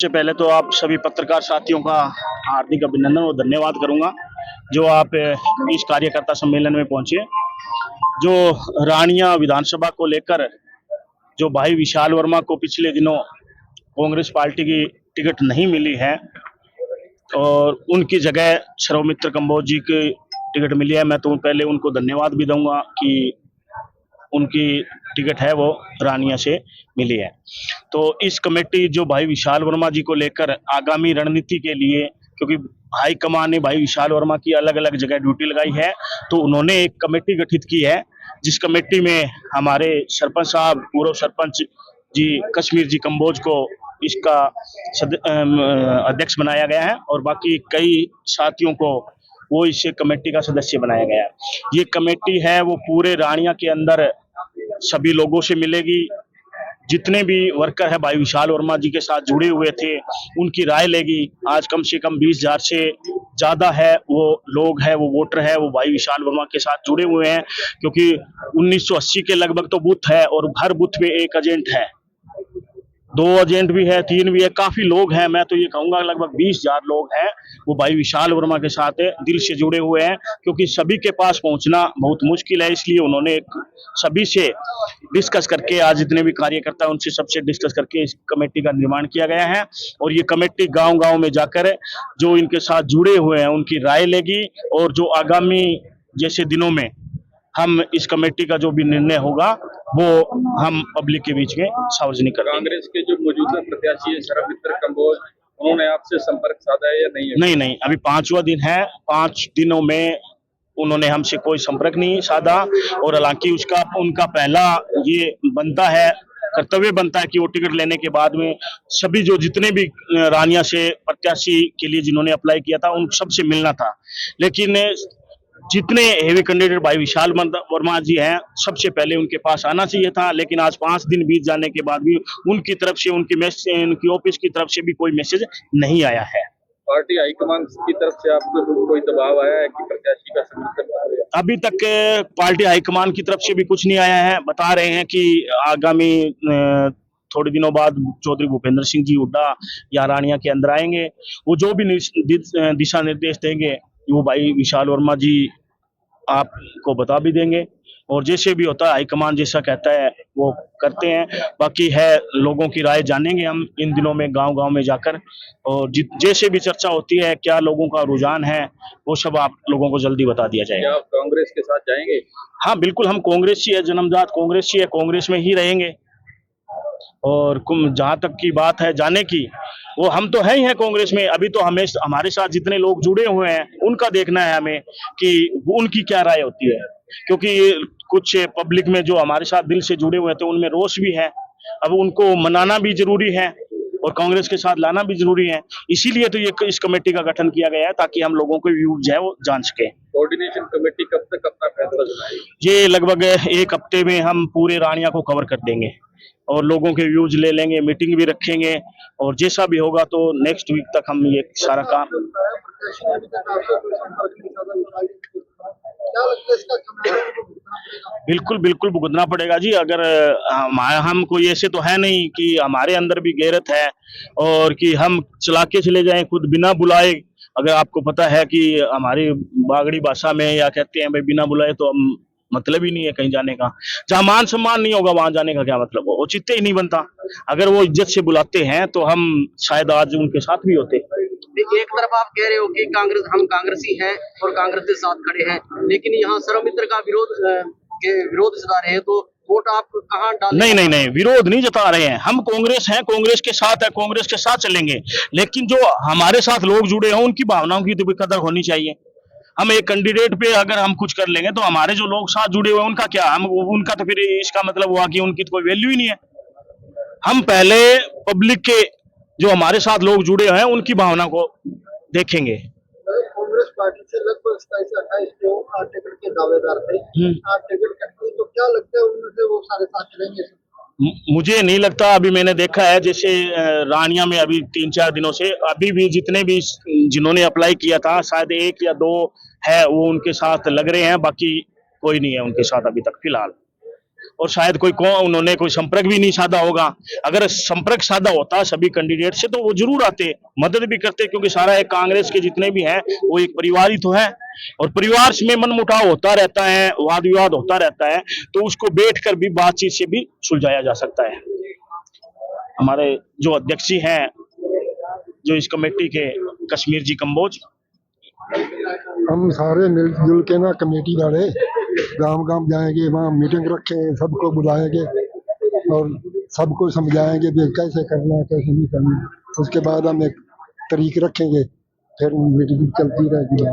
सबसे पहले तो आप सभी पत्रकार साथियों का हार्दिक अभिनंदन और धन्यवाद करूंगा जो आप इस कार्यकर्ता सम्मेलन में पहुंचे। जो रानिया विधानसभा को लेकर जो भाई विशाल वर्मा को पिछले दिनों कांग्रेस पार्टी की टिकट नहीं मिली है और उनकी जगह सौमित्र कंबोज जी की टिकट मिली है, मैं तो पहले उनको धन्यवाद भी दूंगा कि उनकी टिकट है वो रानिया से मिली है। तो इस कमेटी जो भाई विशाल वर्मा जी को लेकर आगामी रणनीति के लिए, क्योंकि हाई कमान ने भाई विशाल वर्मा की अलग अलग जगह ड्यूटी लगाई है, तो उन्होंने एक कमेटी गठित की है जिस कमेटी में हमारे सरपंच साहब, पूर्व सरपंच जी कश्मीर जी कंबोज को इसका अध्यक्ष बनाया गया है और बाकी कई साथियों को वो इस कमेटी का सदस्य बनाया गया है। ये कमेटी है वो पूरे रानिया के अंदर सभी लोगों से मिलेगी, जितने भी वर्कर है भाई विशाल वर्मा जी के साथ जुड़े हुए थे उनकी राय लेगी। आज कम से कम 20,000 से ज्यादा है वो लोग है, वो वोटर है, वो भाई विशाल वर्मा के साथ जुड़े हुए हैं, क्योंकि 1980 के लगभग तो बूथ है और हर बूथ में एक एजेंट है, 2 एजेंट भी है, 3 भी है, काफी लोग हैं। मैं तो ये कहूंगा लगभग 20,000 लोग हैं वो भाई विशाल वर्मा के साथ दिल से जुड़े हुए हैं, क्योंकि सभी के पास पहुंचना बहुत मुश्किल है। इसलिए उन्होंने सभी से डिस्कस करके, आज जितने भी कार्यकर्ता उनसे सबसे डिस्कस करके इस कमेटी का निर्माण किया गया है और ये कमेटी गांव-गांव में जाकर जो इनके साथ जुड़े हुए हैं उनकी राय लेगी और जो आगामी जैसे दिनों में हम इस कमेटी का जो भी निर्णय होगा वो हम पब्लिक के बीच में सार्वजनिक करेंगे। कांग्रेस के जो मौजूदा प्रत्याशी है सौमित्र कंबोज, उन्होंने आपसे संपर्क साधा है या नहीं? नहीं, अभी 5वां दिन है, 5 दिनों में उन्होंने हमसे कोई संपर्क नहीं साधा और हालांकि उनका पहला ये बनता है, कर्तव्य बनता है कि वो टिकट लेने के बाद में सभी जो जितने भी रानिया से प्रत्याशी के लिए जिन्होंने अप्लाई किया था उन सबसे मिलना था, लेकिन जितने हेवी कैंडिडेट भाई विशाल वर्मा जी हैं सबसे पहले उनके पास आना चाहिए था, लेकिन आज 5 दिन बीत जाने के बाद भी उनकी तरफ से, उनकी ऑफिस की तरफ से भी कोई मैसेज नहीं आया है। पार्टी हाईकमान की तरफ से आपको कोई दबाव आया है कि प्रत्याशी का समर्थन करें? अभी तक पार्टी हाईकमान की तरफ से भी कुछ नहीं आया है। बता रहे हैं कि आगामी थोड़े दिनों बाद चौधरी भूपेंद्र सिंह जी हुड्डा या रानिया के अंदर आएंगे, वो जो भी दिशा निर्देश देंगे वो भाई विशाल वर्मा जी आपको बता भी देंगे और जैसे भी होता है हाईकमान जैसा कहता है वो करते हैं। बाकी है लोगों की राय जानेंगे हम इन दिनों में गांव-गांव में जाकर, और जैसे भी चर्चा होती है क्या लोगों का रुझान है वो सब आप लोगों को जल्दी बता दिया जाएगा। क्या आप कांग्रेस के साथ जाएंगे? हाँ बिल्कुल, हम कांग्रेसी है, जन्मजात कांग्रेसी है, कांग्रेस में ही रहेंगे। और जहां तक की बात है जाने की, वो हम तो है ही हैं कांग्रेस में। अभी तो हमें हमारे साथ जितने लोग जुड़े हुए हैं उनका देखना है हमें कि उनकी क्या राय होती है, क्योंकि कुछ पब्लिक में जो हमारे साथ दिल से जुड़े हुए थे उनमें रोष भी है, अब उनको मनाना भी जरूरी है और कांग्रेस के साथ लाना भी जरूरी है। इसीलिए तो ये इस कमेटी का गठन किया गया है ताकि हम लोगों को व्यूज है वो जान सके। कोऑर्डिनेशन कमेटी कब तक अपना फैसला सुनाएगी? ये लगभग 1 हफ्ते में हम पूरे रानिया को कवर कर देंगे और लोगों के व्यूज ले लेंगे, मीटिंग भी रखेंगे और जैसा भी होगा तो नेक्स्ट वीक तक हम ये सारा काम। बिल्कुल भुगतना पड़ेगा जी। अगर हम कोई ऐसे तो है नहीं कि हमारे अंदर भी गैरत है और कि हम चला के चले जाएं खुद बिना बुलाए। अगर आपको पता है कि हमारी बागड़ी भाषा में या कहते हैं भाई बिना बुलाए तो हम मतलब ही नहीं है कहीं जाने का। जहाँ मान सम्मान नहीं होगा वहां जाने का क्या मतलब हो, औचित्य ही नहीं बनता। अगर वो इज्जत से बुलाते हैं तो हम शायद आज उनके साथ भी होते। एक तरफ आप कह रहे हो कि हम कांग्रेसी हैं और कांग्रेस के साथ खड़े हैं, लेकिन यहाँ सौमित्र का विरोध जता रहे हैं, तो वोट आप कहाँ डालें? नहीं, विरोध नहीं जता रहे हैं। हम कांग्रेस हैं, कांग्रेस के साथ है, कांग्रेस के साथ चलेंगे, लेकिन जो हमारे साथ लोग जुड़े हैं उनकी भावनाओं की तो भी कदर होनी चाहिए। हम एक कैंडिडेट पे अगर हम कुछ कर लेंगे तो हमारे जो लोग साथ जुड़े हुए हैं उनका क्या, हम उनका तो फिर इसका मतलब हुआ कि उनकी तो कोई वैल्यू ही नहीं है। हम पहले पब्लिक के जो हमारे साथ लोग जुड़े हैं उनकी भावना को देखेंगे। कांग्रेस पार्टी से लगभग 27-28 लोग टिकट के दावेदार थे, टिकट कटी तो क्या लगता है उनमें से वो सारे साथ चलेंगे? मुझे नहीं लगता। अभी मैंने देखा है जैसे रानिया में अभी 3-4 दिनों से अभी भी जितने भी जिन्होंने अप्लाई किया था शायद 1 या 2 है वो उनके साथ लग रहे हैं, बाकी कोई नहीं है उनके साथ अभी तक फिलहाल। और शायद उन्होंने कोई संपर्क भी नहीं साधा होगा। अगर संपर्क साधा होता सभी कैंडिडेट से तो वो जरूर आते, मदद भी करते, क्योंकि सारा एक कांग्रेस के जितने भी हैं वो एक परिवार ही तो है, और परिवार में मनमुटाव होता रहता है, वाद विवाद होता रहता है, तो उसको बैठकर भी बातचीत से भी सुलझाया जा सकता है। हमारे जो अध्यक्ष जी हैं, जो इस कमेटी के, कश्मीर जी कंबोज, हम सारे मिलजुल के ना कमेटी वाले गांव गांव जाएंगे, वहाँ मीटिंग रखेंगे, सबको बुलाएंगे और सबको समझाएंगे भी कैसे करना है कैसे नहीं करना। उसके बाद हम एक तरीक रखेंगे, फिर मीटिंग चलती रहेगी।